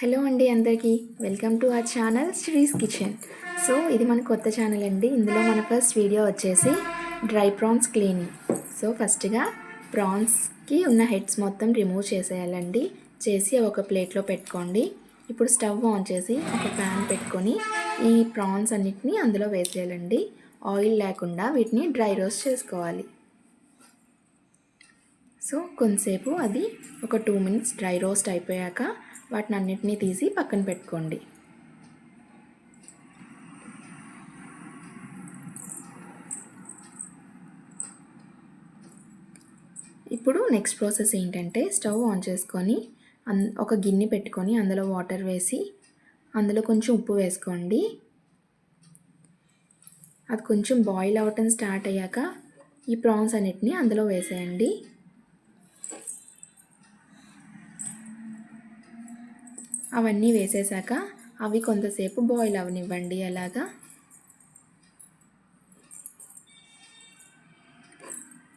Hello అండి అందరికీ welcome to our channel శ్రీస్ kitchen. So ఇది మన కొత్త ఛానల్ అండి. ఇందులో మన ఫస్ట్ వీడియో వచ్చేసి డ్రై ప్రాన్స్ క్లీనింగ్. సో ఫస్ట్గా ప్రాన్స్కి ఉన్న హెడ్స్ మొత్తం రిమూవ్ చేసేయాలండి. చేసి ఒక ప్లేట్లో పెట్టుకోండి. ఇప్పుడు స్టవ్ ఆన్ చేసి ఒక ప్యాన్ పెట్టుకొని ఈ ప్రాన్స్ అన్నిటిని అందులో వేసేయాలండి. ఆయిల్ లేకుండా వీటిని డ్రై రోస్ట్ చేసుకోవాలి. సో కొంతసేపు అది ఒక 2 మినిట్స్ డ్రై రోస్ట్ అయిపోయాక వాటిని అన్నిటినీ తీసి పక్కన పెట్టుకోండి. ఇప్పుడు నెక్స్ట్ ప్రాసెస్ ఏంటంటే స్టవ్ ఆన్ చేసుకొని ఒక గిన్నె పెట్టుకొని అందులో వాటర్ వేసి అందులో కొంచెం ఉప్పు వేసుకోండి. అది కొంచెం బాయిల్ అవటం స్టార్ట్ అయ్యాక ఈ ప్రాన్స్ అన్నిటిని అందులో వేసేయండి. అవన్నీ వేసేసాక అవి కొంతసేపు బాయిల్ అవనివ్వండి. అలాగా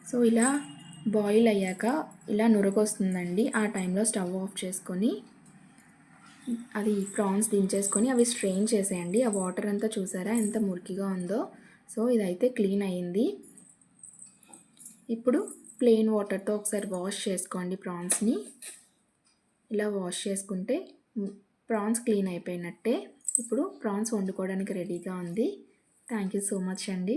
సో ఇలా బాయిల్ అయ్యాక ఇలా నురగొస్తుందండి. ఆ టైంలో స్టవ్ ఆఫ్ చేసుకొని అది ప్రాన్స్ దించేసుకొని అవి స్ట్రెయిన్ చేసేయండి. ఆ వాటర్ అంతా చూసారా ఎంత మురికిగా ఉందో. సో ఇదైతే క్లీన్ అయ్యింది. ఇప్పుడు ప్లెయిన్ వాటర్తో ఒకసారి వాష్ చేసుకోండి ప్రాన్స్ని. ఇలా వాష్ చేసుకుంటే ప్రాన్స్ క్లీన్ అయిపోయినట్టే. ఇప్పుడు ప్రాన్స్ వండుకోవడానికి రెడీగా ఉంది. థ్యాంక్ యూ సో మచ్ అండి.